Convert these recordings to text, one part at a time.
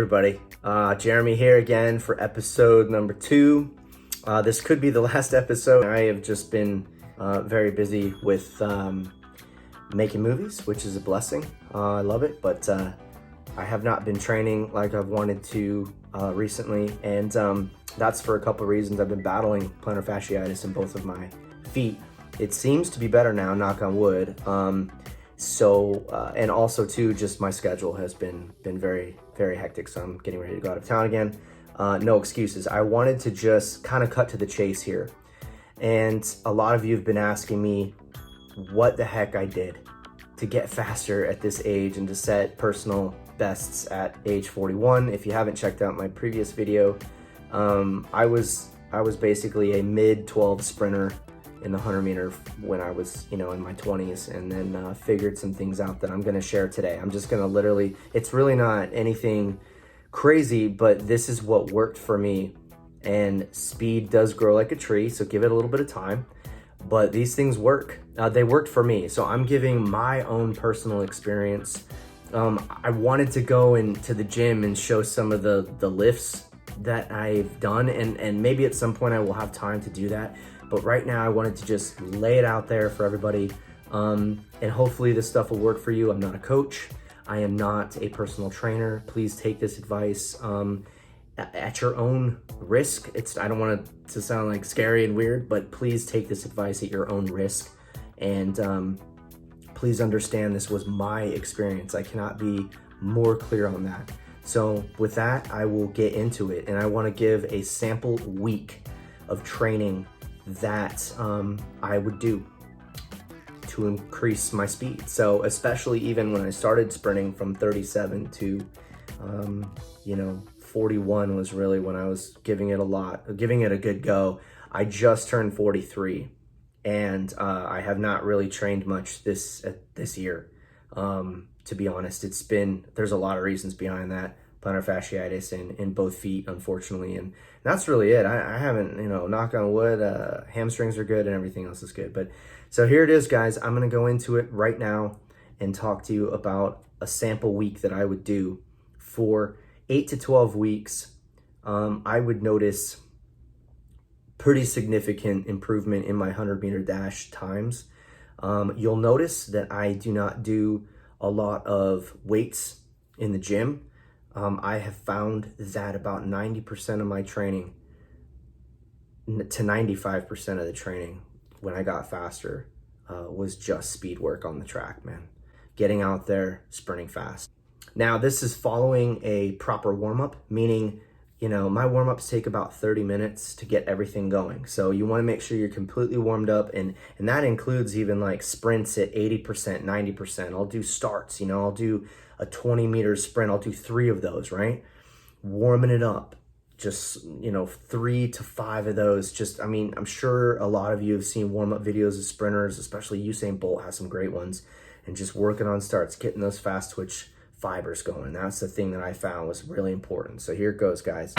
everybody, Jeremy here again for episode number 2. This could be the last episode. I have just been very busy with making movies, which is a blessing. I love it, but I have not been training like I've wanted to recently, and that's for a couple of reasons. I've been battling plantar fasciitis in both of my feet. It seems to be better now, knock on wood. And also too, just my schedule has been very, very hectic. So I'm getting ready to go out of town again. No excuses. I wanted to just kind of cut to the chase here. And a lot of you have been asking me what the heck I did to get faster at this age and to set personal bests at age 41. If you haven't checked out my previous video, I was basically a mid-12 sprinter in the 100 meter when I was, in my 20s, and then figured some things out that I'm gonna share today. I'm just gonna literally, it's really not anything crazy, but this is what worked for me. And speed does grow like a tree, so give it a little bit of time, but these things work. They worked for me, so I'm giving my own personal experience. I wanted to go into the gym and show some of the lifts that I've done, and maybe at some point I will have time to do that. But right now I wanted to just lay it out there for everybody. And hopefully this stuff will work for you. I'm not a coach. I am not a personal trainer. Please take this advice at your own risk. I don't want it to sound like scary and weird, but please take this advice at your own risk. And please understand this was my experience. I cannot be more clear on that. So with that, I will get into it. And I want to give a sample week of training that I would do to increase my speed. So especially even when I started sprinting from 37 to 41 was really when I was giving it a good go. I just turned 43, and I have not really trained much this year. To be honest, there's a lot of reasons behind that. Plantar fasciitis in both feet, unfortunately, and that's really it. I haven't, knock on wood, hamstrings are good and everything else is good. But so here it is, guys. I'm gonna go into it right now and talk to you about a sample week that I would do for 8 to 12 weeks. I would notice pretty significant improvement in my 100 meter dash times. You'll notice that I do not do a lot of weights in the gym. I have found that about 90% of my training to 95% of the training when I got faster was just speed work on the track, man. Getting out there, sprinting fast. Now, this is following a proper warm-up, meaning, my warm-ups take about 30 minutes to get everything going. So you wanna make sure you're completely warmed up, and that includes even like sprints at 80%, 90%. I'll do starts, I'll do a 20 meter sprint. I'll do 3 of those, right? Warming it up, just, 3 to 5 of those. I'm sure a lot of you have seen warm-up videos of sprinters, especially Usain Bolt has some great ones, and just working on starts, getting those fast twitch fibers going. That's the thing that I found was really important. So here it goes, guys.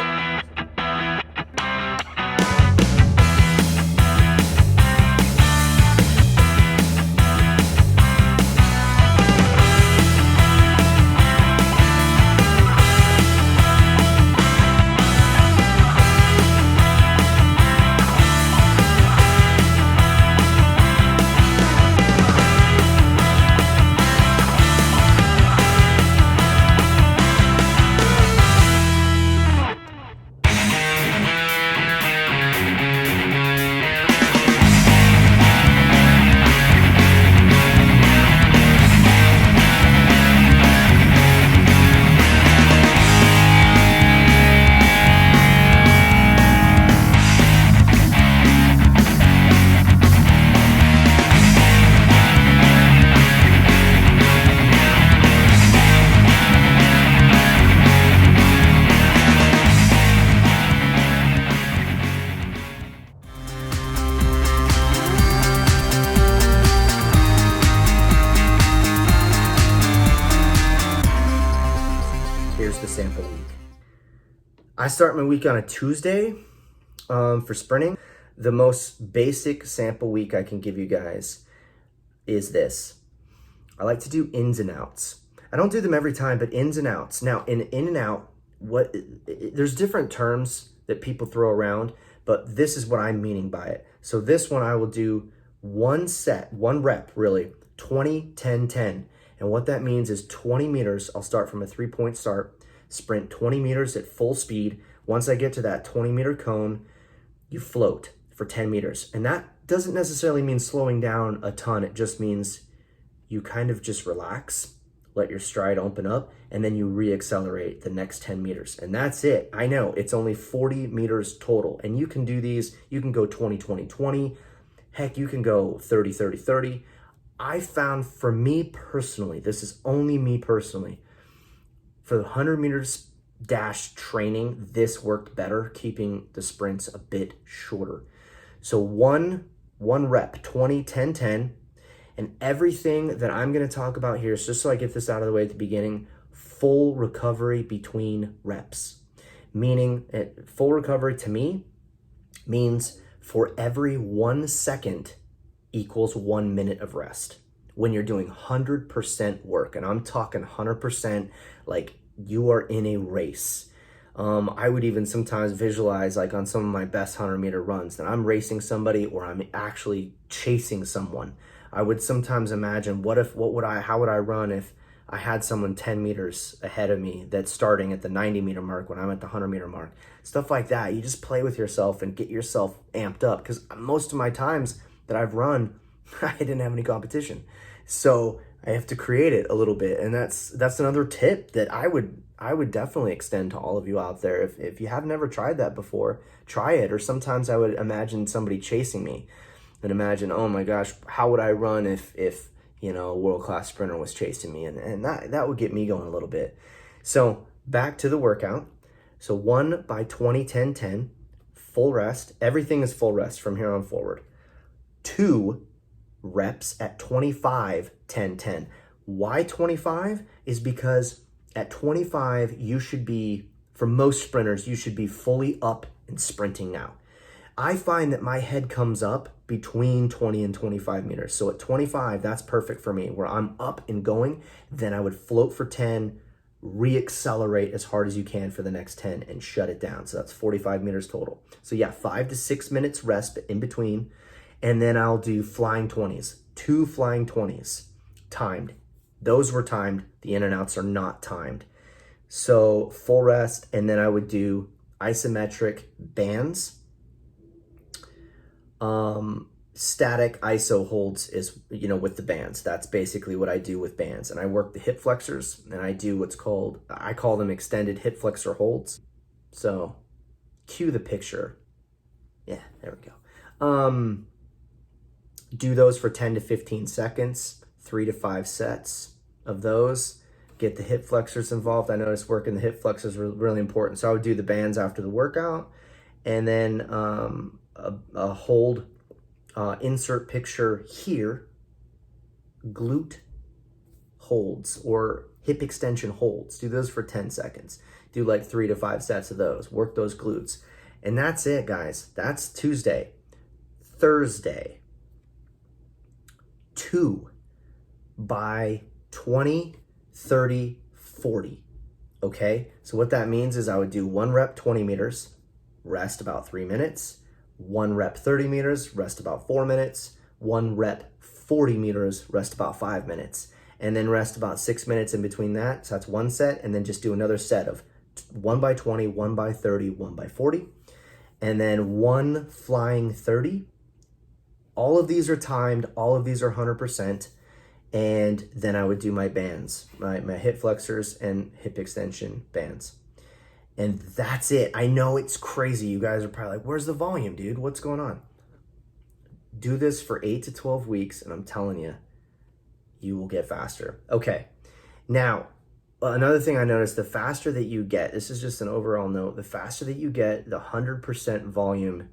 Sample week. I start my week on a Tuesday for sprinting. The most basic sample week I can give you guys is this. I like to do ins and outs. I don't do them every time, but ins and outs. Now, in and out, there's different terms that people throw around, but this is what I'm meaning by it. So this one I will do one rep really, 20, 10, 10. And what that means is 20 meters, I'll start from a 3-point start, sprint 20 meters at full speed. Once I get to that 20-meter cone, you float for 10 meters. And that doesn't necessarily mean slowing down a ton. It just means you kind of just relax, let your stride open up, and then you re-accelerate the next 10 meters. And that's it. I know it's only 40 meters total. And you can do these, you can go 20, 20, 20. Heck, you can go 30, 30, 30. I found for me personally, this is only me personally, for the 100 meters dash training, this worked better, keeping the sprints a bit shorter. So one rep, 20, 10, 10. And everything that I'm going to talk about here is, just so I get this out of the way at the beginning, full recovery between reps. Meaning, full recovery to me means for every 1 second equals 1 minute of rest. When you're doing 100% work, and I'm talking 100% like you are in a race. I would even sometimes visualize, like on some of my best 100-meter runs, that I'm racing somebody or I'm actually chasing someone. I would sometimes imagine, how would I run if I had someone 10 meters ahead of me that's starting at the 90-meter mark when I'm at the 100-meter mark. Stuff like that. You just play with yourself and get yourself amped up, because most of my times that I've run, I didn't have any competition. So I have to create it a little bit. And that's another tip that I would definitely extend to all of you out there. If you have never tried that before, try it. Or sometimes I would imagine somebody chasing me and imagine, oh my gosh, how would I run if a world-class sprinter was chasing me? And that would get me going a little bit. So back to the workout. So 1 by 20, 10, 10, full rest. Everything is full rest from here on forward. 2 reps at 25, 10, 10. Why 25? Is because at 25, you should be, for most sprinters, you should be fully up and sprinting now. I find that my head comes up between 20 and 25 meters. So at 25, that's perfect for me, where I'm up and going. Then I would float for 10, re-accelerate as hard as you can for the next 10 and shut it down. So that's 45 meters total. So yeah, 5 to 6 minutes rest in between. And then I'll do flying 20s, 2 flying 20s, timed. Those were timed. The in and outs are not timed. So full rest, and then I would do isometric bands. Static iso holds is, with the bands. That's basically what I do with bands. And I work the hip flexors, and I do I call them extended hip flexor holds. So cue the picture. Yeah, there we go. Do those for 10 to 15 seconds, 3 to 5 sets of those. Get the hip flexors involved. I noticed working the hip flexors were really important. So I would do the bands after the workout, and then a hold, insert picture here, glute holds or hip extension holds. Do those for 10 seconds. Do like 3 to 5 sets of those. Work those glutes. And that's it, guys. That's Tuesday. Thursday, 2 by 20, 30, 40. Okay? So what that means is I would do 1 rep, 20 meters, rest about 3 minutes. 1 rep, 30 meters, rest about 4 minutes. 1 rep, 40 meters, rest about 5 minutes. And then rest about 6 minutes in between that. So that's 1 set. And then just do another set of 1 by 20, 1 by 30, 1 by 40. And then 1 flying 30. All of these are timed. All of these are 100%. And then I would do my bands, my hip flexors and hip extension bands. And that's it. I know it's crazy. You guys are probably like, where's the volume, dude? What's going on? Do this for 8 to 12 weeks, and I'm telling you, you will get faster. Okay. Now, another thing I noticed, the faster that you get, this is just an overall note, the faster that you get, the 100% volume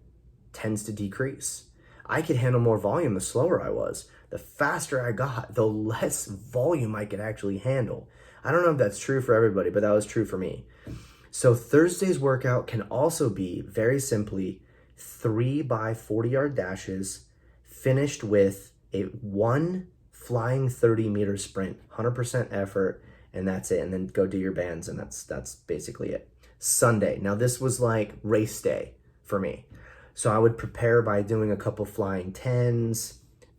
tends to decrease. I could handle more volume the slower I was. The faster I got, the less volume I could actually handle. I don't know if that's true for everybody, but that was true for me. So Thursday's workout can also be very simply 3 by 40-yard dashes finished with a 1 flying 30-meter sprint, 100% effort, and that's it. And then go do your bands, and that's basically it. Sunday. Now this was like race day for me. So I would prepare by doing a couple flying 10s,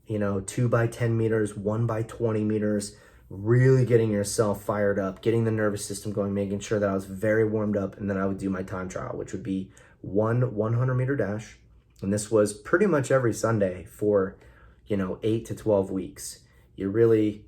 2 by 10 meters, 1 by 20 meters, really getting yourself fired up, getting the nervous system going, making sure that I was very warmed up. And then I would do my time trial, which would be 100-meter dash. And this was pretty much every Sunday for, 8 to 12 weeks. You're really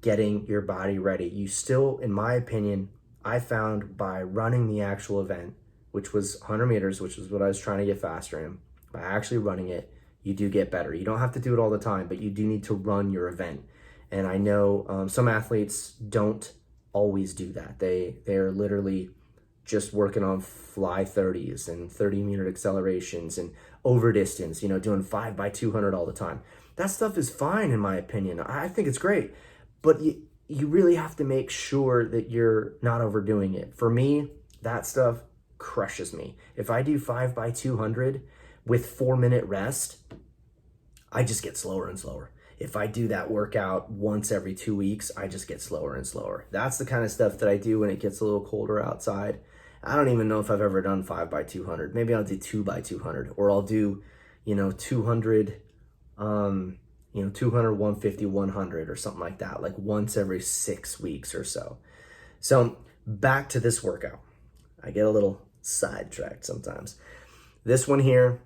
getting your body ready. You still, in my opinion, I found by running the actual event, which was 100 meters, which is what I was trying to get faster in, by actually running it, you do get better. You don't have to do it all the time, but you do need to run your event. And I know some athletes don't always do that. They're literally just working on fly 30s and 30-meter accelerations and over distance, doing 5 by 200 all the time. That stuff is fine in my opinion. I think it's great, but you really have to make sure that you're not overdoing it. For me, that stuff crushes me. If I do 5 by 200 with 4-minute rest, I just get slower and slower. If I do that workout once every 2 weeks, I just get slower and slower. That's the kind of stuff that I do when it gets a little colder outside. I don't even know if I've ever done 5 by 200. Maybe I'll do 2 by 200, or I'll do, 200, 200, 150, 100 or something like that, like once every 6 weeks or so. So back to this workout. I get a little sidetracked sometimes. This one here,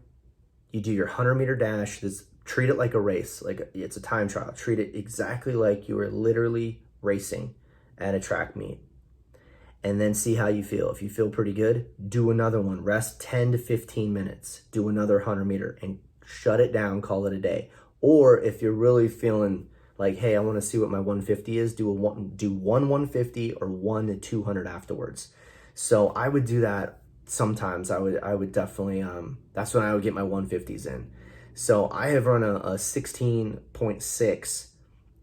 you do your 100-meter dash. Treat it like a race, like it's a time trial. Treat it exactly like you are literally racing at a track meet. And then see how you feel. If you feel pretty good, do another one. Rest 10 to 15 minutes. Do another 100-meter and shut it down, call it a day. Or if you're really feeling like, hey, I want to see what my 150 is, do one 150 or 1 to 200 afterwards. So I would do that sometimes. I would definitely, that's when I would get my 150s in. So I have run a 16.6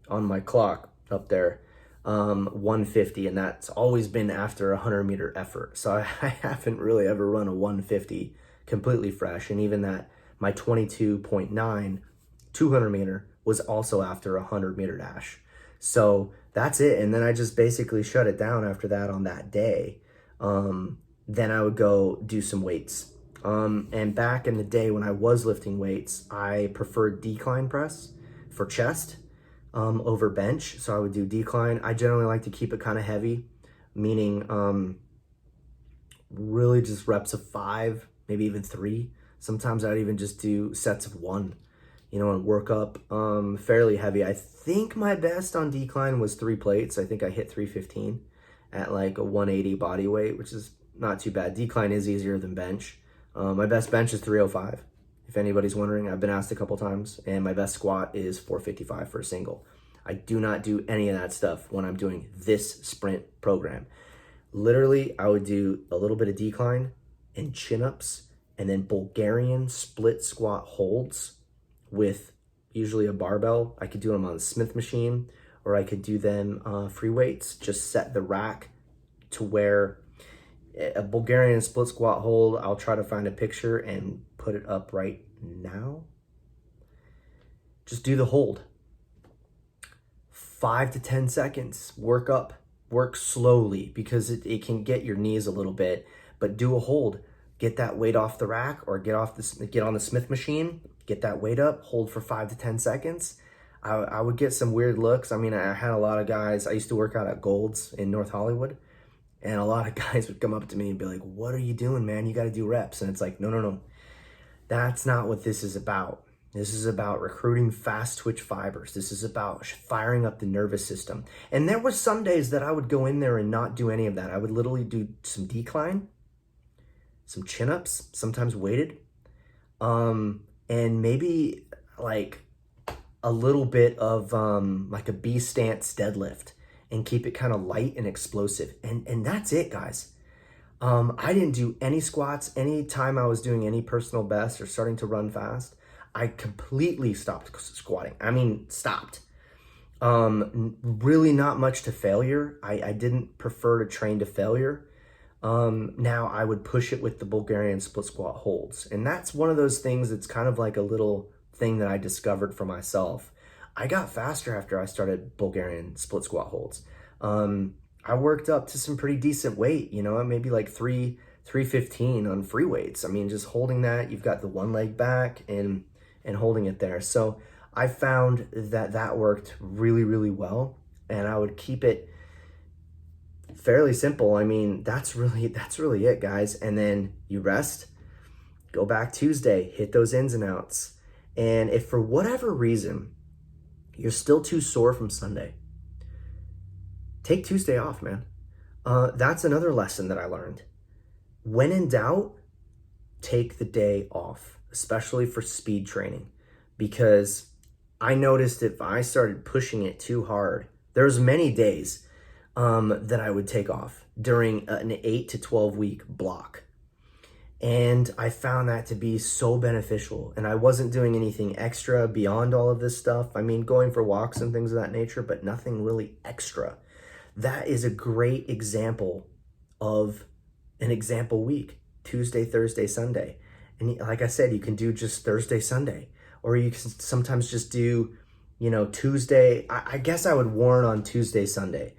on my clock up there, 150, and that's always been after a 100-meter effort. So I haven't really ever run a 150 completely fresh. And even that, my 22.9 200-meter was also after a 100-meter dash. So that's it. And then I just basically shut it down after that on that day. Then I would go do some weights. And back in the day when I was lifting weights, I preferred decline press for chest over bench. So I would do decline. I generally like to keep it kind of heavy, meaning really just reps of 5, maybe even 3. Sometimes I'd even just do sets of 1, and work up fairly heavy. I think my best on decline was 3 plates. I think I hit 315 at like a 180 body weight, which is not too bad. Decline is easier than bench. My best bench is 305. If anybody's wondering, I've been asked a couple times, and my best squat is 455 for a single. I do not do any of that stuff when I'm doing this sprint program. Literally, I would do a little bit of decline and chin-ups, and then Bulgarian split squat holds with usually a barbell. I could do them on the Smith machine, or I could do them free weights. Just set the rack to where a Bulgarian split squat hold, I'll try to find a picture and put it up right now. Just do the hold. 5 to 10 seconds. Work up. Work slowly, because it can get your knees a little bit, but do a hold. Get that weight off the rack, or get on the Smith machine, get that weight up, hold for 5 to 10 seconds. I would get some weird looks. I mean, I had a lot of guys, I used to work out at Gold's in North Hollywood, and a lot of guys would come up to me and be like, what are you doing, man? You got to do reps. And it's like, no. That's not what this is about. This is about recruiting fast twitch fibers. This is about firing up the nervous system. And there were some days that I would go in there and not do any of that. I would literally do some decline, some chin-ups, sometimes weighted, and maybe like a little bit of like a B stance deadlift, and keep it kind of light and explosive. And that's it, guys. I didn't do any squats. Any time I was doing any personal best or starting to run fast, I completely stopped squatting. I mean, stopped. Really not much to failure. I didn't prefer to train to failure. Now I would push it with the Bulgarian split squat holds. And that's one of those things that's kind of like a little thing that I discovered for myself. I got faster after I started Bulgarian split squat holds. I worked up to some pretty decent weight, you know, maybe like 315 on free weights. I mean, just holding that, you've got the one leg back and holding it there. So I found that that worked really, really well, and I would keep it fairly simple. I mean, that's really it, guys. And then you rest, go back Tuesday, hit those ins and outs. And if for whatever reason you're still too sore from Sunday, take Tuesday off, man. That's another lesson that I learned. When in doubt, take the day off, especially for speed training, because I noticed if I started pushing it too hard, there's many days that I would take off during an 8 to 12 week block. And I found that to be so beneficial. And I wasn't doing anything extra beyond all of this stuff. I mean, going for walks and things of that nature, but nothing really extra. That is a great example of an example week: Tuesday, Thursday, Sunday. And like I said, you can do just Thursday, Sunday, or you can sometimes just do, you know, Tuesday. I guess I would warn on Tuesday, Sunday.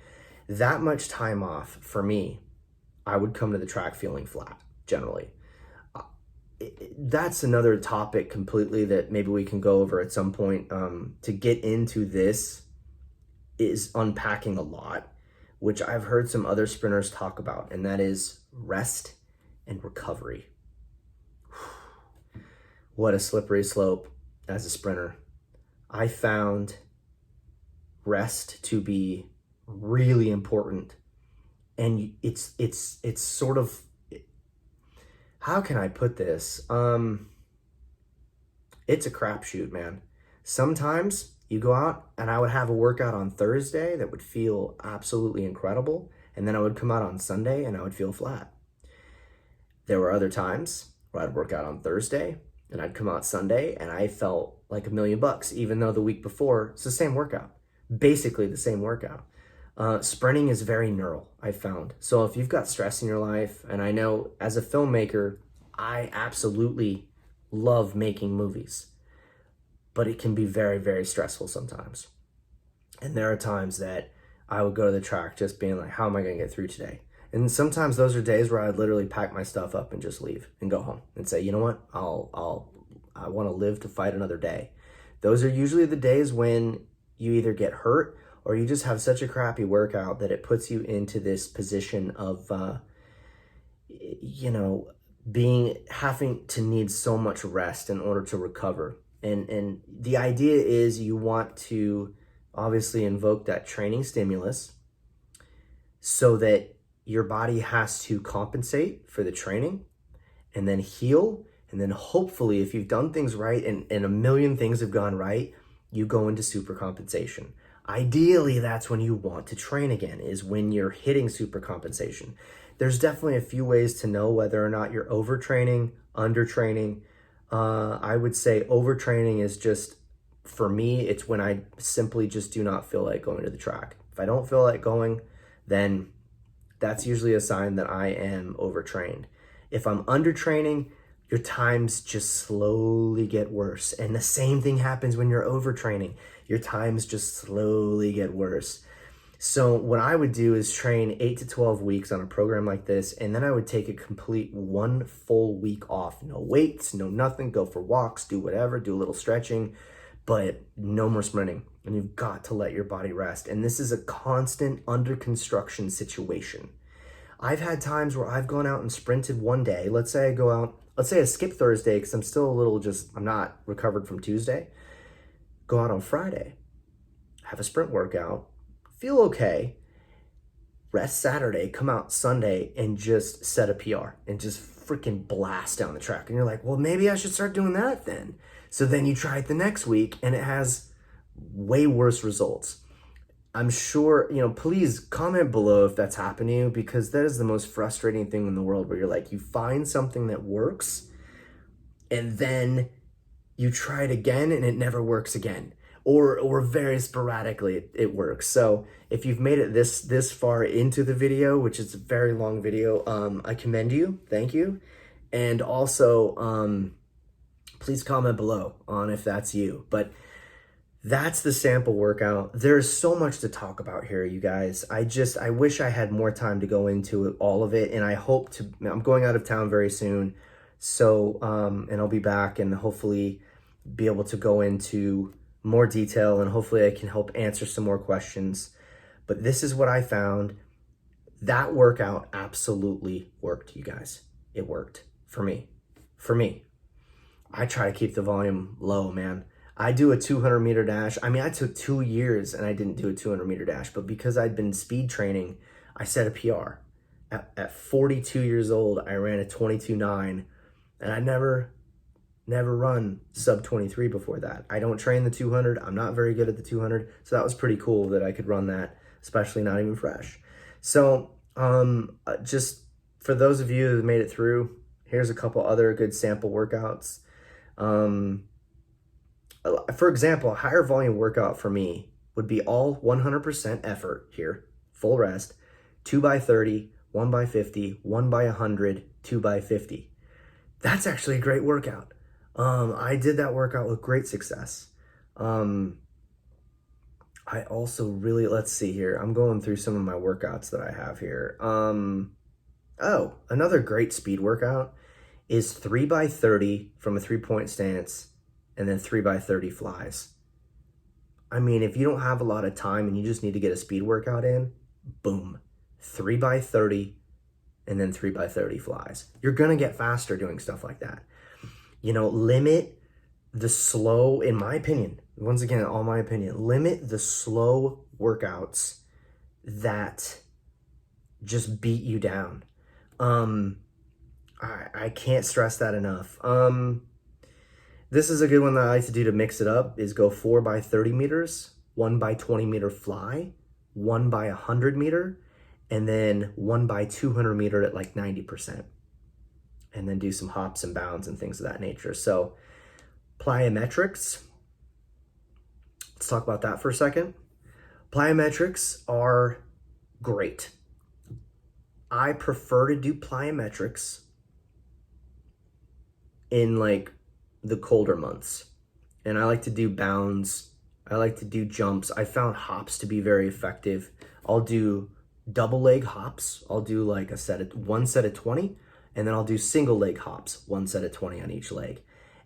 That much time off for me, I would come to the track feeling flat generally. That's another topic completely that maybe we can go over at some point. To get into this is unpacking a lot, which I've heard some other sprinters talk about, and that is rest and recovery. What a slippery slope as a sprinter. I found rest to be really important, and it's sort of, how can I put this? It's a crapshoot, man. Sometimes you go out and I would have a workout on Thursday that would feel absolutely incredible, and then I would come out on Sunday and I would feel flat. There were other times where I'd work out on Thursday and I'd come out Sunday and I felt like $1,000,000, even though the week before it's the same workout, basically the same workout. Sprinting is very neural, I found. So if you've got stress in your life, and I know as a filmmaker, I absolutely love making movies, but it can be very, very stressful sometimes. And there are times that I would go to the track just being like, how am I going to get through today? And sometimes those are days where I'd literally pack my stuff up and just leave and go home and say, you know what, I want to live to fight another day. Those are usually the days when you either get hurt or you just have such a crappy workout that it puts you into this position of, having to need so much rest in order to recover. And the idea is you want to obviously invoke that training stimulus so that your body has to compensate for the training and then heal. And then hopefully, if you've done things right and a million things have gone right, you go into super compensation. Ideally, that's when you want to train again, is when you're hitting super compensation. There's definitely a few ways to know whether or not you're overtraining, undertraining. I would say overtraining is just, for me, it's when I simply just do not feel like going to the track. If I don't feel like going, then that's usually a sign that I am overtrained. If I'm undertraining, your times just slowly get worse. And the same thing happens when you're overtraining. Your times just slowly get worse. So what I would do is train 8 to 12 weeks on a program like this, and then I would take a complete 1 full week off. No weights, no nothing, go for walks, do whatever, do a little stretching, but no more sprinting. And you've got to let your body rest. And this is a constant under construction situation. I've had times where I've gone out and sprinted one day. Let's say I skip Thursday because I'm still I'm not recovered from Tuesday. Go out on Friday, have a sprint workout, feel okay, rest Saturday, come out Sunday and just set a PR and just freaking blast down the track. And you're like, well, maybe I should start doing that then. So then you try it the next week and it has way worse results. I'm sure, please comment below if that's happened to you, because that is the most frustrating thing in the world, where you're like, you find something that works and then you try it again and it never works again, or very sporadically it works. So if you've made it this far into the video, which is a very long video, I commend you. Thank you. And also, please comment below on if that's you. But That's the sample workout. There's so much to talk about here, you guys. I wish I had more time to go into all of it, and I'm going out of town very soon. So, and I'll be back and hopefully be able to go into more detail, and hopefully I can help answer some more questions. But this is what I found. That workout absolutely worked, you guys. It worked for me. For me. I try to keep the volume low, man. I do a 200-meter dash. I mean, I took 2 years and I didn't do a 200-meter dash, but because I'd been speed training, I set a PR. At 42 years old, I ran a 22.9, and I never run sub 23 before that. I don't train the 200. I'm not very good at the 200, so that was pretty cool that I could run that, especially not even fresh. So just for those of you that made it through, here's a couple other good sample workouts. For example, a higher volume workout for me would be all 100% effort here, full rest, 2x30, 1x50, 1x100, 2x50. That's actually a great workout. I did that workout with great success. I also really, let's see here. I'm going through some of my workouts that I have here. Oh, another great speed workout is 3x30 from a 3-point stance, and then 3x30 flies. I mean, if you don't have a lot of time and you just need to get a speed workout in, boom, 3x30 and then 3x30 flies. You're gonna get faster doing stuff like that. You know, limit the slow, in my opinion, once again, all my opinion, limit the slow workouts that just beat you down. I can't stress that enough. This is a good one that I like to do to mix it up, is go 4x30 meters, 1x20 meter fly, 1x100 meter, and then 1x200 meter at like 90%. And then do some hops and bounds and things of that nature. So plyometrics, let's talk about that for a second. Plyometrics are great. I prefer to do plyometrics in like the colder months. And I like to do bounds. I like to do jumps. I found hops to be very effective. I'll do double leg hops. I'll do like one set of 20, and then I'll do single leg hops, one set of 20 on each leg.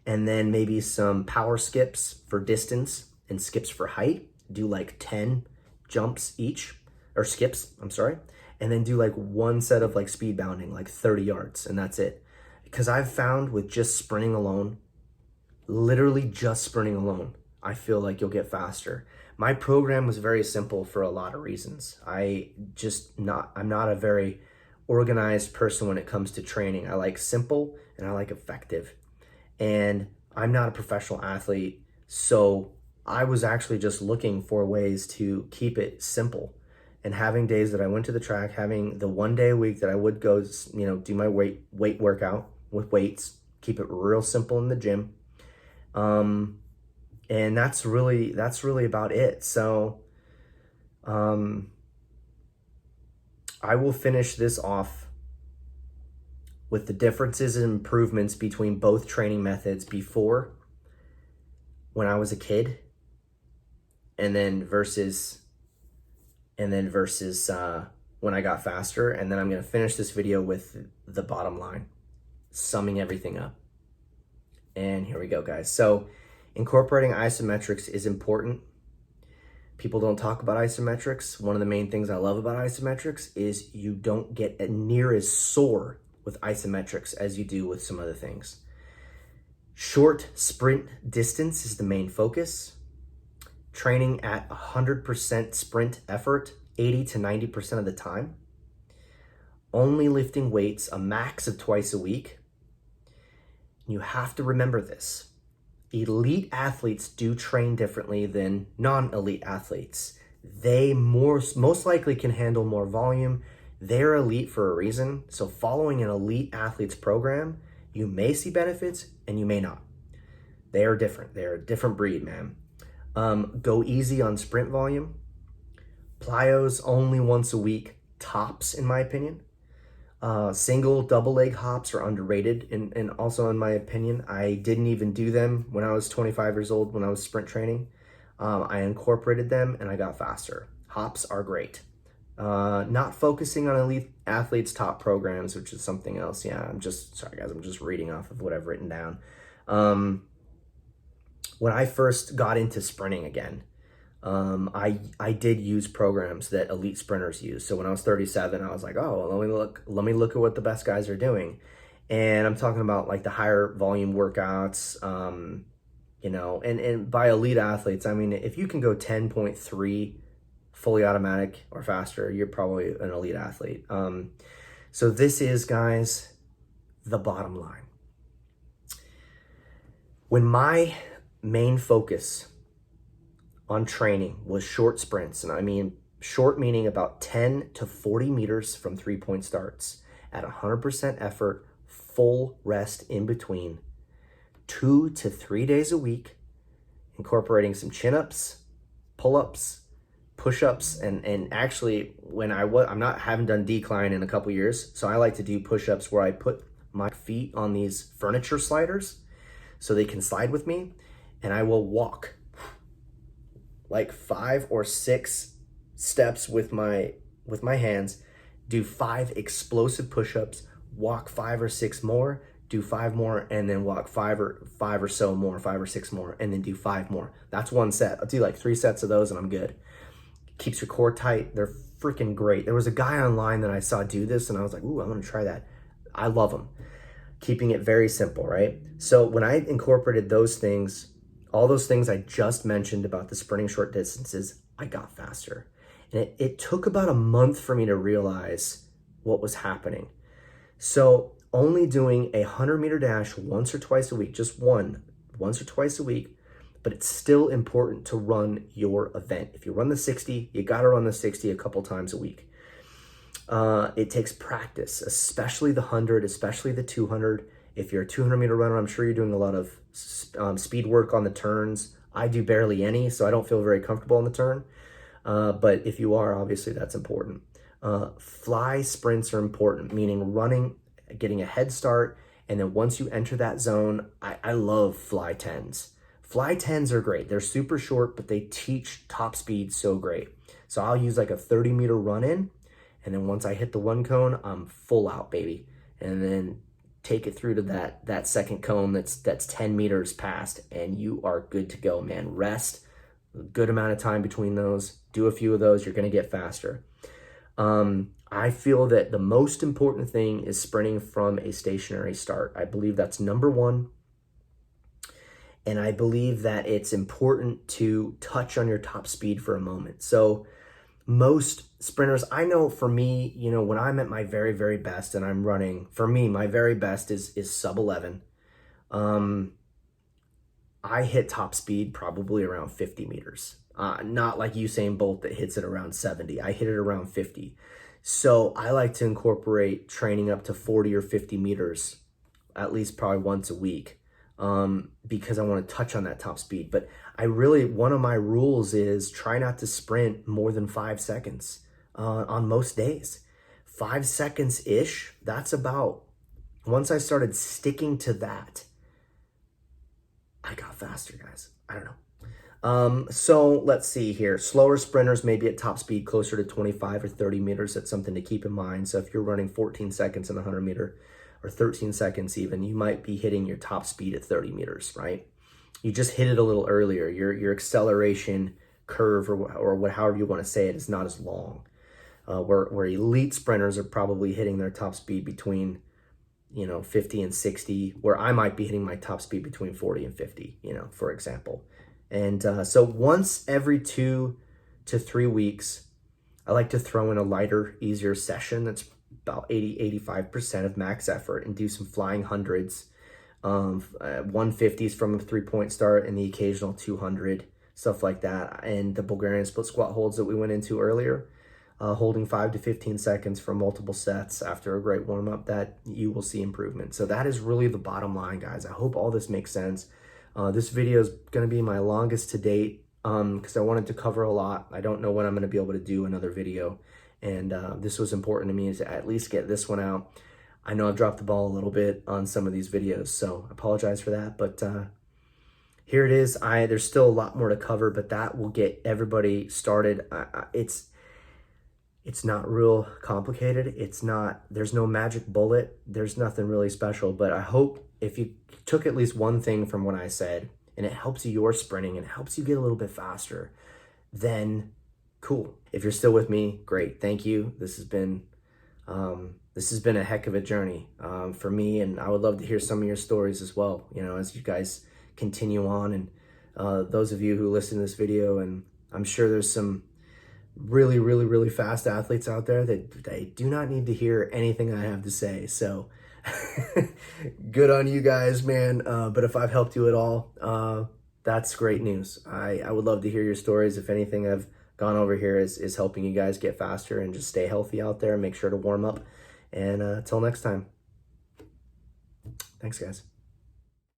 And then maybe some power skips for distance and skips for height. Do like 10 jumps each, or skips, I'm sorry. And then do like one set of like speed bounding, like 30 yards, and that's it. Because I've found with just sprinting alone, literally just sprinting alone, I feel like you'll get faster. My program was very simple for a lot of reasons. I'm not a very organized person when it comes to training. I like simple and I like effective. And I'm not a professional athlete, so I was actually just looking for ways to keep it simple. And having days that I went to the track, having the one day a week that I would go, do my weight workout with weights, keep it real simple in the gym. And that's really about it. So, I will finish this off with the differences and improvements between both training methods before, when I was a kid, and then versus when I got faster. And then I'm going to finish this video with the bottom line, summing everything up. And here we go, guys. So incorporating isometrics is important. People don't talk about isometrics. One of the main things I love about isometrics is you don't get near as sore with isometrics as you do with some other things. Short sprint distance is the main focus. Training at 100% sprint effort, 80 to 90% of the time. Only lifting weights a max of twice a week. You have to remember this. Elite athletes do train differently than non-elite athletes. They most likely can handle more volume. They're elite for a reason. So following an elite athlete's program, you may see benefits and you may not. They are different. They're a different breed, man. Go easy on sprint volume. Plyos only once a week, tops, in my opinion. Single, double leg hops are underrated, and also in my opinion. I didn't even do them when I was 25 years old when I was sprint training. I incorporated them and I got faster. Hops are great. Not focusing on elite athletes top programs, which is something else. Yeah, sorry guys, I'm just reading off of what I've written down. When I first got into sprinting again, I did use programs that elite sprinters use. So when I was 37, I was like, oh, let me look at what the best guys are doing. And I'm talking about like the higher volume workouts, you know, and by elite athletes, I mean, if you can go 10.3 fully automatic or faster, you're probably an elite athlete. So this is, guys, the bottom line. When my main focus on training was short sprints, and I mean short meaning about 10 to 40 meters from 3-point starts at 100% effort, full rest in between, 2 to 3 days a week, incorporating some chin-ups, pull-ups, push-ups, and actually haven't done decline in a couple years, so I like to do push-ups where I put my feet on these furniture sliders so they can slide with me, and I will walk like 5 or 6 steps with my hands, do 5 explosive push-ups, walk 5 or 6 more, do 5 more, and then walk 5 or 6 more, and then do 5 more. That's one set. I'll do like 3 sets of those and I'm good. Keeps your core tight. They're freaking great. There was a guy online that I saw do this and I was like, ooh, I'm gonna try that. I love them. Keeping it very simple, right? So when I incorporated those things, all those things I just mentioned about the sprinting short distances, I got faster. And it took about a month for me to realize what was happening. So only doing a 100-meter dash once or twice a week, just once or twice a week, but it's still important to run your event. If you run the 60, you gotta run the 60 a couple times a week. It takes practice, especially the 100, especially the 200. If you're a 200-meter runner, I'm sure you're doing a lot of speed work on the turns. I do barely any, so I don't feel very comfortable on the turn. But if you are, obviously that's important. Fly sprints are important, meaning running, getting a head start, and then once you enter that zone, I love fly 10s. Fly 10s are great. They're super short, but they teach top speed so great. So I'll use like a 30-meter run in, and then once I hit the 1 cone, I'm full out, baby. And then take it through to that second cone that's 10 meters past, and you are good to go, man. Rest, a good amount of time between those. Do a few of those, you're gonna get faster. I feel that the most important thing is sprinting from a stationary start. I believe that's number 1. And I believe that it's important to touch on your top speed for a moment. So most sprinters, I know for me, you know, when I'm at my very, very best and I'm running, for me, my very best is sub 11. I hit top speed probably around 50 meters. Not like Usain Bolt that hits it around 70. I hit it around 50. So I like to incorporate training up to 40 or 50 meters, at least probably once a week, because I want to touch on that top speed. But one of my rules is try not to sprint more than 5 seconds on most days. 5 seconds-ish, that's about, once I started sticking to that, I got faster, guys. I don't know. So let's see here. Slower sprinters may be at top speed closer to 25 or 30 meters. That's something to keep in mind. So if you're running 14 seconds in a 100 meter or 13 seconds even, you might be hitting your top speed at 30 meters, right? You just hit it a little earlier. Your acceleration curve or however you want to say it is not as long. Where elite sprinters are probably hitting their top speed between 50 and 60, where I might be hitting my top speed between 40 and 50, for example. And so once every 2 to 3 weeks, I like to throw in a lighter, easier session that's about 85% of max effort and do some flying hundreds, 150s from a 3-point start and the occasional 200, stuff like that. And the Bulgarian split squat holds that we went into earlier, holding 5 to 15 seconds for multiple sets after a great warm-up, that you will see improvement. So that is really the bottom line, guys. I hope all this makes sense. This video is going to be my longest to date because I wanted to cover a lot. I don't know when I'm going to be able to do another video, and this was important to me to at least get this one out. I know I've dropped the ball a little bit on some of these videos, so I apologize for that, but here it is. There's still a lot more to cover, but that will get everybody started. It's not real complicated. There's no magic bullet. There's nothing really special, but I hope if you took at least one thing from what I said and it helps you your sprinting and helps you get a little bit faster, then cool. If you're still with me, great. Thank you. This has been a heck of a journey for me, and I would love to hear some of your stories as well, as you guys continue on, and those of you who listen to this video, and I'm sure there's some really, really, really fast athletes out there that they do not need to hear anything I have to say. So good on you guys, man. But if I've helped you at all, that's great news. I would love to hear your stories. If anything I've gone over here is helping you guys get faster and just stay healthy out there, make sure to warm up. And until next time, thanks guys.